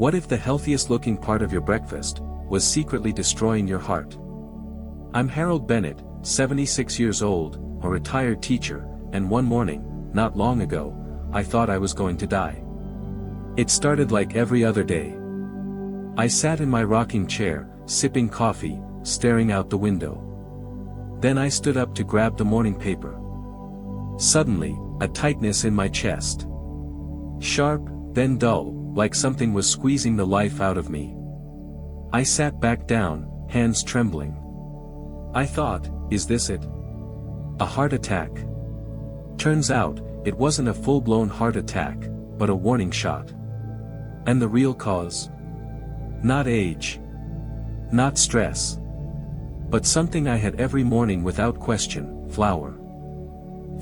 What if the healthiest looking part of your breakfast was secretly destroying your heart? I'm Harold Bennett, 76 years old, a retired teacher, and one morning, not long ago, I thought I was going to die. It started like every other day. I sat in my rocking chair, sipping coffee, staring out the window. Then I stood up to grab the morning paper. Suddenly, a tightness in my chest. Sharp, then dull, like something was squeezing the life out of me. I sat back down, hands trembling. I thought, is this it? A heart attack? Turns out, it wasn't a full-blown heart attack, but a warning shot. And the real cause? Not age. Not stress. But something I had every morning without question: flour.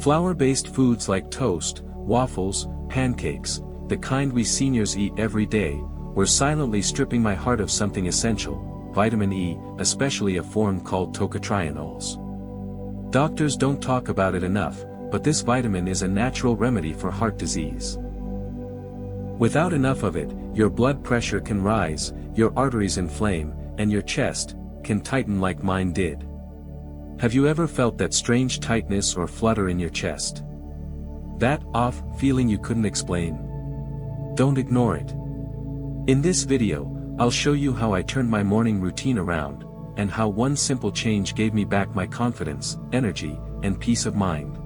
Flour-based foods like toast, waffles, pancakes, the kind we seniors eat every day, were silently stripping my heart of something essential: vitamin E, especially a form called Tocotrienols. Doctors don't talk about it enough, but this vitamin is a natural remedy for heart disease. Without enough of it, your blood pressure can rise, your arteries inflame, and your chest can tighten like mine did. Have you ever felt that strange tightness or flutter in your chest? That off feeling you couldn't explain? Don't ignore it. In this video, I'll show you how I turned my morning routine around, and how one simple change gave me back my confidence, energy, and peace of mind.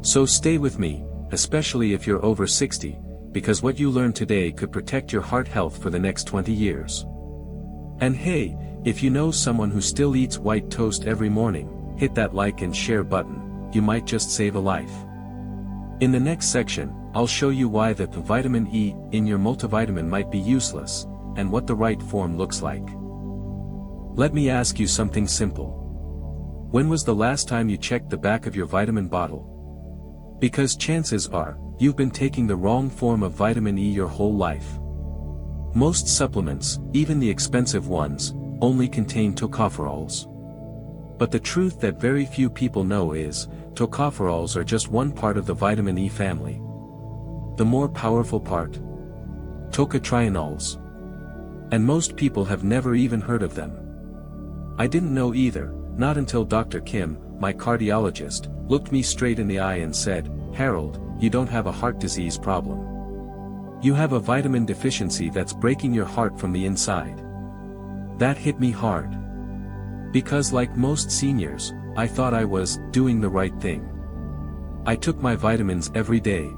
So stay with me, especially if you're over 60, because what you learn today could protect your heart health for the next 20 years. And hey, if you know someone who still eats white toast every morning, hit that like and share button, you might just save a life. In the next section, I'll show you why the vitamin E in your multivitamin might be useless, and what the right form looks like. Let me ask you something simple. When was the last time you checked the back of your vitamin bottle? Because chances are, you've been taking the wrong form of vitamin E your whole life. Most supplements, even the expensive ones, only contain tocopherols. But the truth that very few people know is, tocopherols are just one part of the vitamin E family. The more powerful part: tocotrienols. And most people have never even heard of them. I didn't know either, not until Dr. Kim, my cardiologist, looked me straight in the eye and said, "Harold, you don't have a heart disease problem. You have a vitamin deficiency that's breaking your heart from the inside." That hit me hard. Because like most seniors, I thought I was doing the right thing. I took my vitamins every day.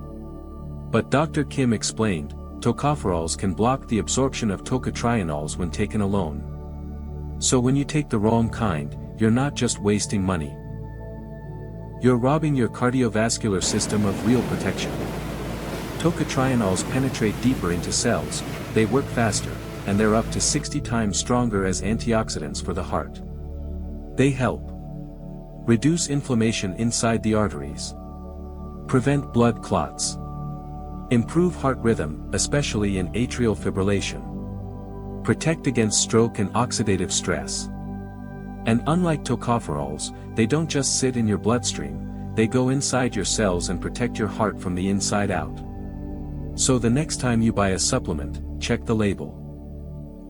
But Dr. Kim explained, tocopherols can block the absorption of tocotrienols when taken alone. So when you take the wrong kind, you're not just wasting money. You're robbing your cardiovascular system of real protection. Tocotrienols penetrate deeper into cells, they work faster, and they're up to 60 times stronger as antioxidants for the heart. They help reduce inflammation inside the arteries, prevent blood clots, improve heart rhythm, especially in atrial fibrillation, protect against stroke and oxidative stress. And unlike tocopherols, they don't just sit in your bloodstream, they go inside your cells and protect your heart from the inside out. So the next time you buy a supplement, check the label.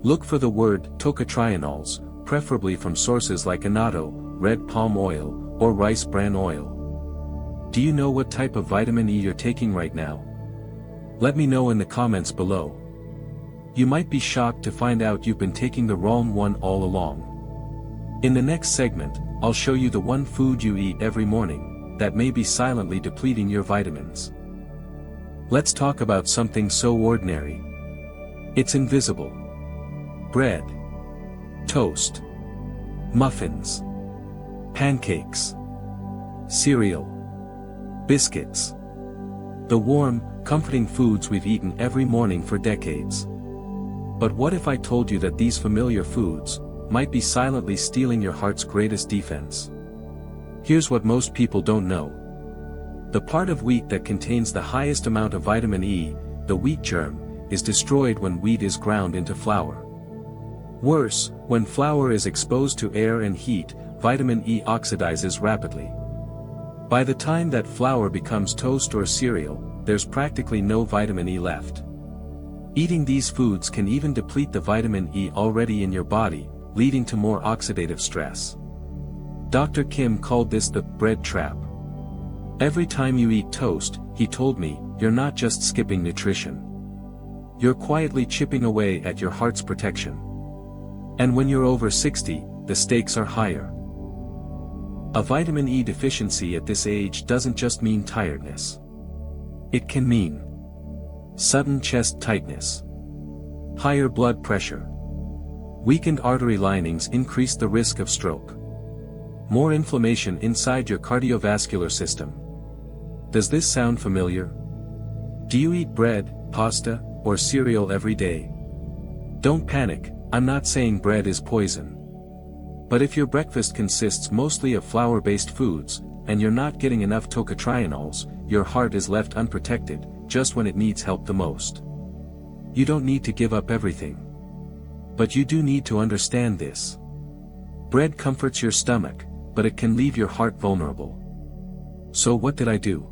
Look for the word tocotrienols, preferably from sources like annatto, red palm oil, or rice bran oil. Do you know what type of vitamin E you're taking right now? Let me know in the comments below. You might be shocked to find out you've been taking the wrong one all along. In the next segment, I'll show you the one food you eat every morning that may be silently depleting your vitamins. Let's talk about something so ordinary. It's invisible. Bread, toast, muffins, pancakes, cereal, biscuits. The warm, comforting foods we've eaten every morning for decades. But what if I told you that these familiar foods might be silently stealing your heart's greatest defense? Here's what most people don't know. The part of wheat that contains the highest amount of vitamin E, the wheat germ, is destroyed when wheat is ground into flour. Worse, when flour is exposed to air and heat, vitamin E oxidizes rapidly. By the time that flour becomes toast or cereal, there's practically no vitamin E left. Eating these foods can even deplete the vitamin E already in your body, leading to more oxidative stress. Dr. Kim called this the bread trap. Every time you eat toast, he told me, you're not just skipping nutrition. You're quietly chipping away at your heart's protection. And when you're over 60, the stakes are higher. A vitamin E deficiency at this age doesn't just mean tiredness. It can mean sudden chest tightness, higher blood pressure, weakened artery linings increase the risk of stroke, more inflammation inside your cardiovascular system. Does this sound familiar? Do you eat bread, pasta, or cereal every day? Don't panic, I'm not saying bread is poison. But if your breakfast consists mostly of flour-based foods, and you're not getting enough tocotrienols, your heart is left unprotected, just when it needs help the most. You don't need to give up everything. But you do need to understand this. Bread comforts your stomach, but it can leave your heart vulnerable. So what did I do?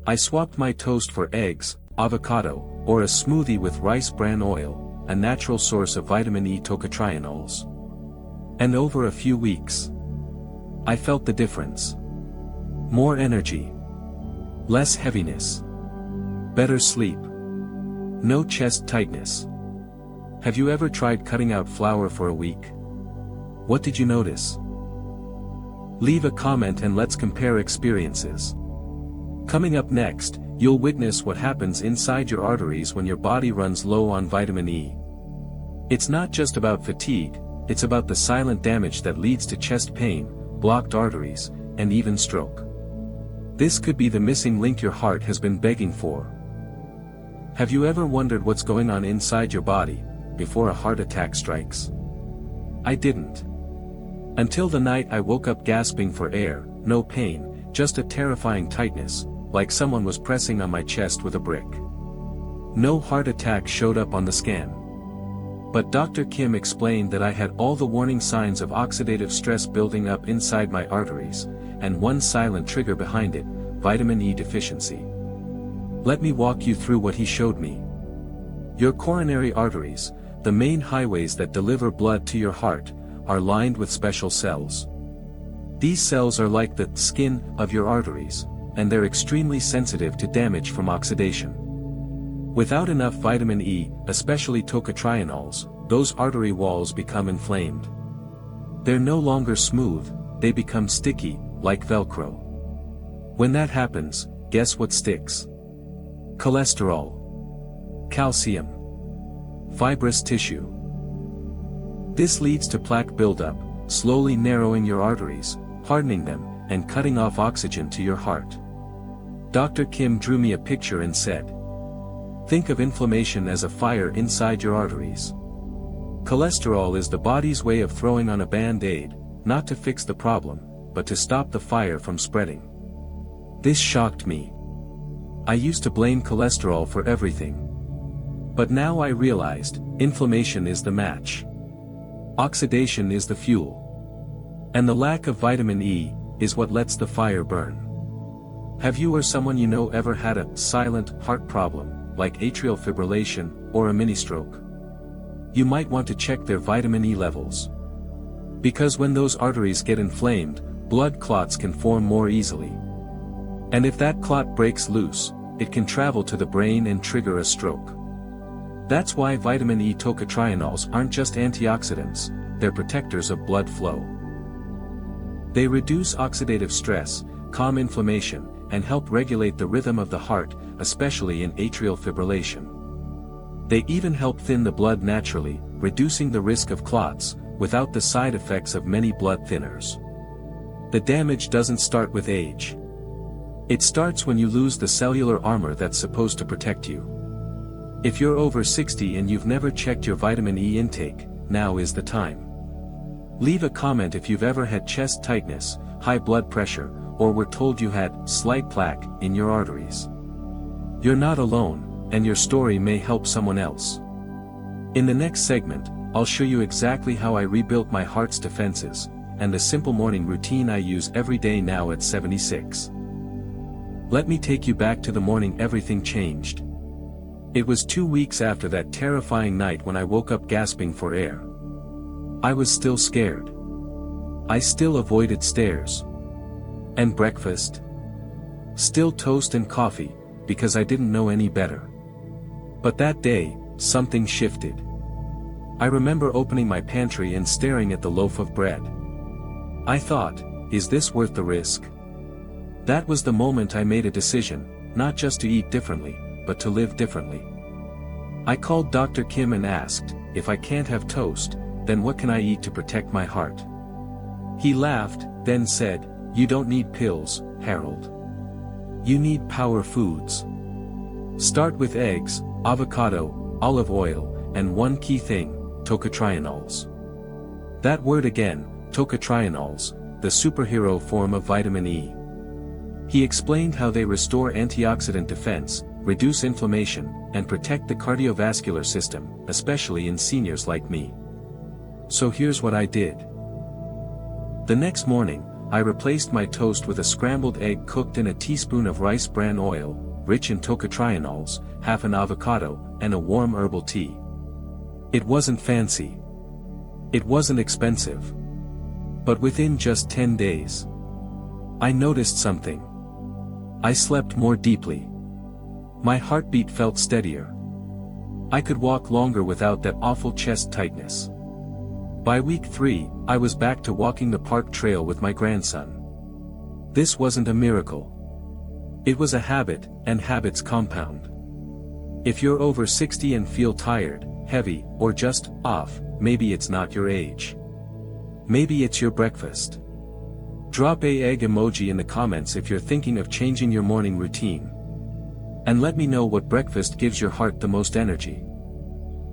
I swapped my toast for eggs, avocado, or a smoothie with rice bran oil, a natural source of vitamin E tocotrienols. And over a few weeks, I felt the difference. More energy. Less heaviness. Better sleep. No chest tightness. Have you ever tried cutting out flour for a week? What did you notice? Leave a comment and let's compare experiences. Coming up next, you'll witness what happens inside your arteries when your body runs low on vitamin E. It's not just about fatigue, it's about the silent damage that leads to chest pain, blocked arteries, and even stroke. This could be the missing link your heart has been begging for. Have you ever wondered what's going on inside your body, before a heart attack strikes? I didn't. Until the night I woke up gasping for air, no pain, just a terrifying tightness, like someone was pressing on my chest with a brick. No heart attack showed up on the scan. But Dr. Kim explained that I had all the warning signs of oxidative stress building up inside my arteries, and one silent trigger behind it, vitamin E deficiency. Let me walk you through what he showed me. Your coronary arteries, the main highways that deliver blood to your heart, are lined with special cells. These cells are like the skin of your arteries, and they're extremely sensitive to damage from oxidation. Without enough vitamin E, especially tocotrienols, those artery walls become inflamed. They're no longer smooth, they become sticky, like Velcro. When that happens, guess what sticks? Cholesterol, calcium, fibrous tissue. This leads to plaque buildup, slowly narrowing your arteries, hardening them, and cutting off oxygen to your heart. Dr. Kim drew me a picture and said, think of inflammation as a fire inside your arteries. Cholesterol is the body's way of throwing on a band-aid, not to fix the problem, but to stop the fire from spreading. This shocked me. I used to blame cholesterol for everything. But now I realized, inflammation is the match. Oxidation is the fuel. And the lack of vitamin E is what lets the fire burn. Have you or someone you know ever had a silent heart problem, like atrial fibrillation, or a mini-stroke? You might want to check their vitamin E levels. Because when those arteries get inflamed, blood clots can form more easily. And if that clot breaks loose, it can travel to the brain and trigger a stroke. That's why vitamin E tocotrienols aren't just antioxidants, they're protectors of blood flow. They reduce oxidative stress, calm inflammation, and help regulate the rhythm of the heart, especially in atrial fibrillation. They even help thin the blood naturally, reducing the risk of clots, without the side effects of many blood thinners. The damage doesn't start with age. It starts when you lose the cellular armor that's supposed to protect you. If you're over 60 and you've never checked your vitamin E intake, now is the time. Leave a comment if you've ever had chest tightness, high blood pressure, or were told you had slight plaque in your arteries. You're not alone, and your story may help someone else. In the next segment, I'll show you exactly how I rebuilt my heart's defenses, and the simple morning routine I use every day now at 76. Let me take you back to the morning everything changed. It was 2 weeks after that terrifying night when I woke up gasping for air. I was still scared. I still avoided stairs. And breakfast? Still toast and coffee, because I didn't know any better. But that day, something shifted. I remember opening my pantry and staring at the loaf of bread. I thought, is this worth the risk? That was the moment I made a decision, not just to eat differently, but to live differently. I called Dr. Kim and asked, if I can't have toast, then what can I eat to protect my heart? He laughed, then said, you don't need pills, Harold. You need power foods. Start with eggs, avocado, olive oil, and one key thing, tocotrienols. That word again, tocotrienols, the superhero form of vitamin E. He explained how they restore antioxidant defense, reduce inflammation, and protect the cardiovascular system, especially in seniors like me. So here's what I did. The next morning, I replaced my toast with a scrambled egg cooked in a teaspoon of rice bran oil, rich in tocotrienols, half an avocado, and a warm herbal tea. It wasn't fancy. It wasn't expensive. But within just 10 days, I noticed something. I slept more deeply. My heartbeat felt steadier. I could walk longer without that awful chest tightness. By week 3, I was back to walking the park trail with my grandson. This wasn't a miracle. It was a habit, and habits compound. If you're over 60 and feel tired, heavy, or just off, maybe it's not your age. Maybe it's your breakfast. Drop a egg emoji in the comments if you're thinking of changing your morning routine. And let me know what breakfast gives your heart the most energy.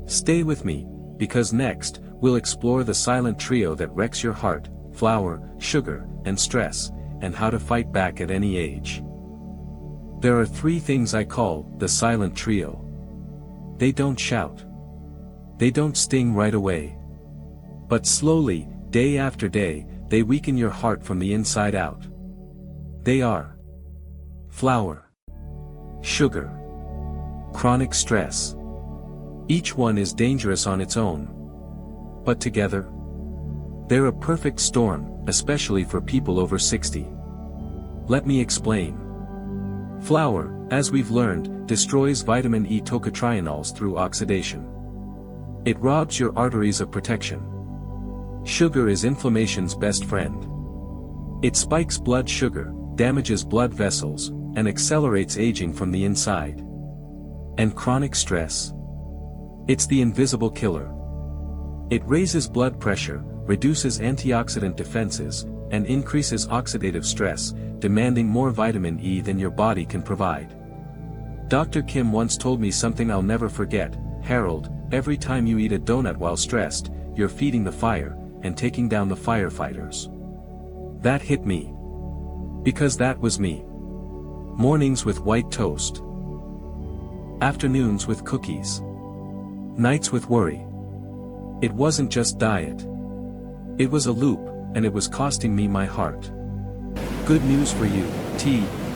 Stay with me, because next, we'll explore the silent trio that wrecks your heart: flour, sugar, and stress, and how to fight back at any age. There are 3 things I call the silent trio. They don't shout. They don't sting right away. But slowly, day after day, they weaken your heart from the inside out. They are flour, sugar, chronic stress. Each one is dangerous on its own. But together, they're a perfect storm, especially for people over 60. Let me explain. Flour, as we've learned, destroys vitamin E tocotrienols through oxidation. It robs your arteries of protection. Sugar is inflammation's best friend. It spikes blood sugar, damages blood vessels, and accelerates aging from the inside. And chronic stress? It's the invisible killer. It raises blood pressure, reduces antioxidant defenses, and increases oxidative stress, demanding more vitamin E than your body can provide. Dr. Kim once told me something I'll never forget: Harold, every time you eat a donut while stressed, you're feeding the fire, and taking down the firefighters. That hit me. Because that was me. Mornings with white toast. Afternoons with cookies. Nights with worry. It wasn't just diet. It was a loop, and it was costing me my heart. Good news for you,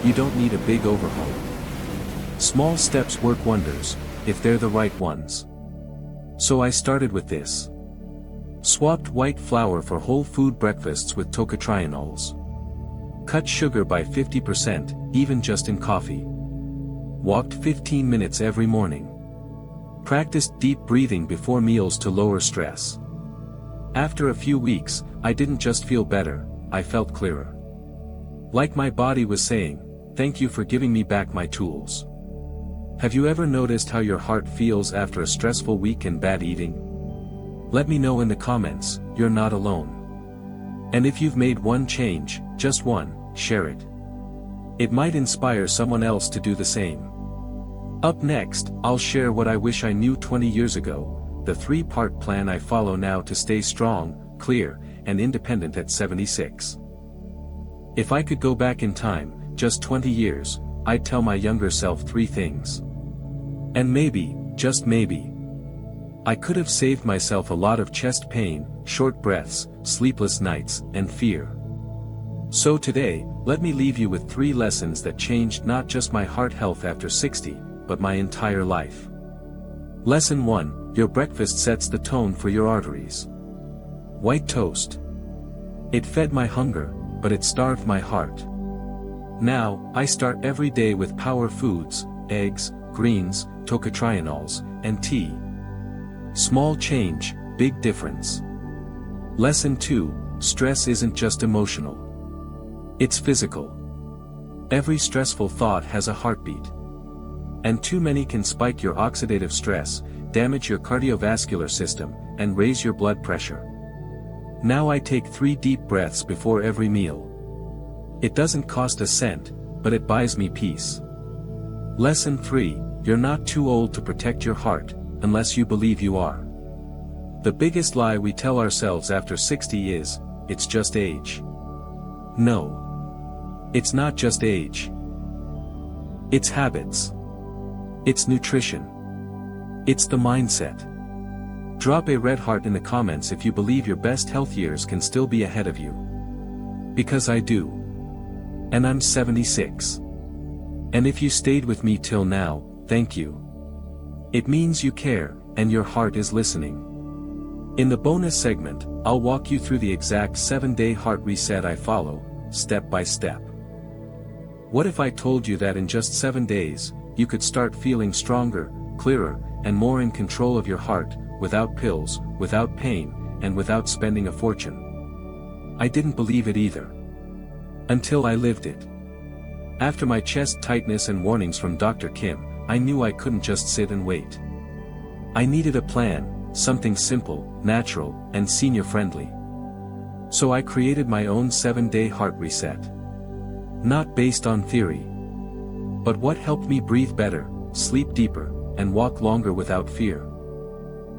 you don't need a big overhaul. Small steps work wonders, if they're the right ones. So I started with this. Swapped white flour for whole food breakfasts with tocotrienols. Cut sugar by 50%, even just in coffee. Walked 15 minutes every morning. Practiced deep breathing before meals to lower stress. After a few weeks, I didn't just feel better, I felt clearer. Like my body was saying, thank you for giving me back my tools. Have you ever noticed how your heart feels after a stressful week and bad eating? Let me know in the comments, you're not alone. And if you've made one change, just one, share it. It might inspire someone else to do the same. Up next, I'll share what I wish I knew 20 years ago, the 3-part plan I follow now to stay strong, clear, and independent at 76. If I could go back in time, just 20 years, I'd tell my younger self 3 things. And maybe, just maybe, I could have saved myself a lot of chest pain, short breaths, sleepless nights, and fear. So today, let me leave you with 3 lessons that changed not just my heart health after 60, but my entire life. Lesson 1, your breakfast sets the tone for your arteries. White toast. It fed my hunger, but it starved my heart. Now, I start every day with power foods, eggs, greens, tocotrienols, and tea. Small change, big difference. Lesson 2, stress isn't just emotional. It's physical. Every stressful thought has a heartbeat. And too many can spike your oxidative stress, damage your cardiovascular system, and raise your blood pressure. Now I take 3 deep breaths before every meal. It doesn't cost a cent, but it buys me peace. Lesson 3, you're not too old to protect your heart, unless you believe you are. The biggest lie we tell ourselves after 60 is, it's just age. No. It's not just age. It's habits. It's nutrition. It's the mindset. Drop a red heart in the comments if you believe your best health years can still be ahead of you. Because I do. And I'm 76. And if you stayed with me till now, thank you. It means you care, and your heart is listening. In the bonus segment, I'll walk you through the exact 7-day heart reset I follow, step by step. What if I told you that in just 7 days, you could start feeling stronger, clearer, and more in control of your heart, without pills, without pain, and without spending a fortune? I didn't believe it either. Until I lived it. After my chest tightness and warnings from Dr. Kim, I knew I couldn't just sit and wait. I needed a plan, something simple, natural, and senior-friendly. So I created my own 7-day heart reset. Not based on theory. But what helped me breathe better, sleep deeper, and walk longer without fear.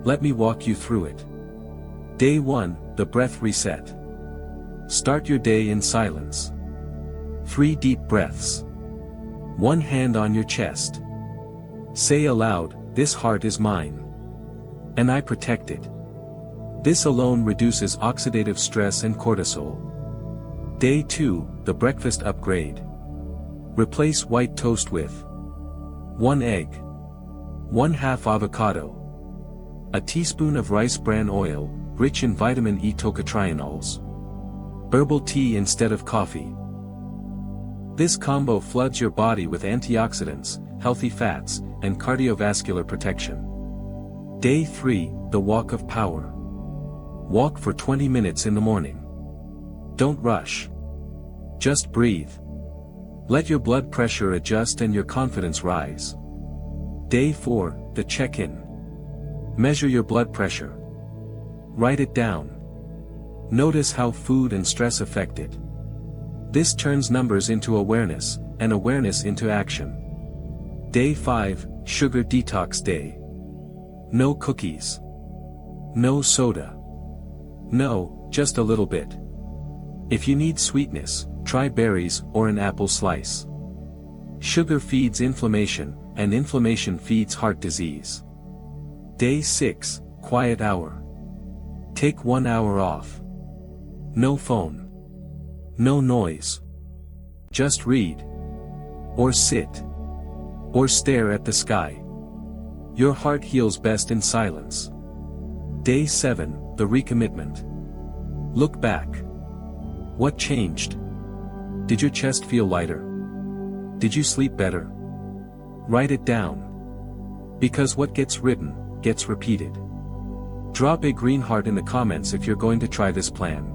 Let me walk you through it. Day 1, the breath reset. Start your day in silence. 3 deep breaths. 1 hand on your chest. Say aloud, this heart is mine. And I protect it. This alone reduces oxidative stress and cortisol. Day 2, the breakfast upgrade. Replace white toast with 1 egg. 1/2 avocado. A teaspoon of rice bran oil, rich in vitamin E tocotrienols. Herbal tea instead of coffee. This combo floods your body with antioxidants, healthy fats, and cardiovascular protection. Day 3, the walk of power. Walk for 20 minutes in the morning. Don't rush. Just breathe. Let your blood pressure adjust and your confidence rise. Day 4, the check-in. Measure your blood pressure. Write it down. Notice how food and stress affect it. This turns numbers into awareness, and awareness into action. Day 5, sugar detox day. No cookies. No soda. No, just a little bit. If you need sweetness, try berries or an apple slice. Sugar feeds inflammation, and inflammation feeds heart disease. Day 6, quiet hour. Take 1 hour off. No phone. No noise. Just read. Or sit. Or stare at the sky. Your heart heals best in silence. Day 7, the recommitment. Look back. What changed? Did your chest feel lighter? Did you sleep better? Write it down. Because what gets written, gets repeated. Drop a green heart in the comments if you're going to try this plan.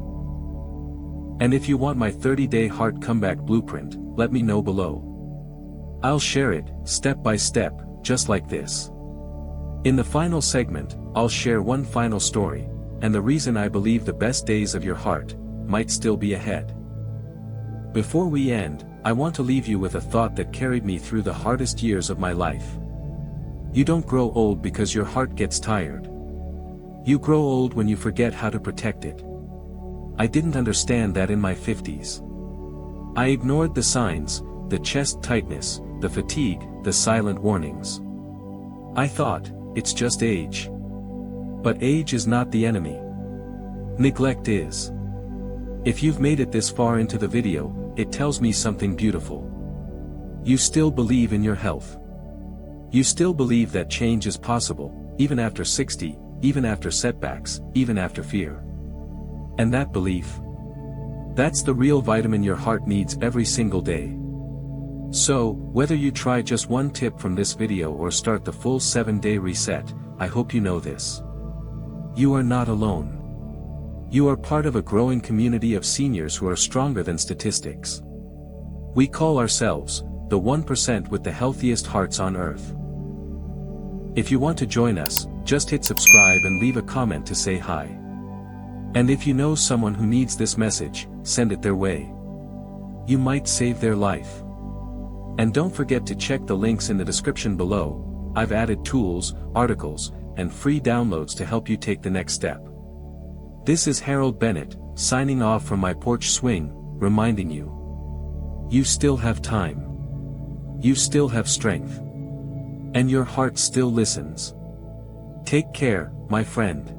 And if you want my 30-day heart comeback blueprint, let me know below. I'll share it, step by step, just like this. In the final segment, I'll share one final story, and the reason I believe the best days of your heart might still be ahead. Before we end, I want to leave you with a thought that carried me through the hardest years of my life. You don't grow old because your heart gets tired. You grow old when you forget how to protect it. I didn't understand that in my 50s. I ignored the signs, the chest tightness, the fatigue, the silent warnings. I thought, it's just age. But age is not the enemy. Neglect is. If you've made it this far into the video, it tells me something beautiful. You still believe in your health. You still believe that change is possible. even after 60, even after setbacks, even after fear. And that belief? That's the real vitamin your heart needs every single day. So, whether you try just one tip from this video or start the full 7-day reset, I hope you know this. You are not alone. You are part of a growing community of seniors who are stronger than statistics. We call ourselves the 1% with the healthiest hearts on earth. If you want to join us, just hit subscribe and leave a comment to say hi. And if you know someone who needs this message, send it their way. You might save their life. And don't forget to check the links in the description below. I've added tools, articles, and free downloads to help you take the next step. This is Harold Bennett, signing off from my porch swing, reminding you. You still have time. You still have strength. And your heart still listens. Take care, my friend.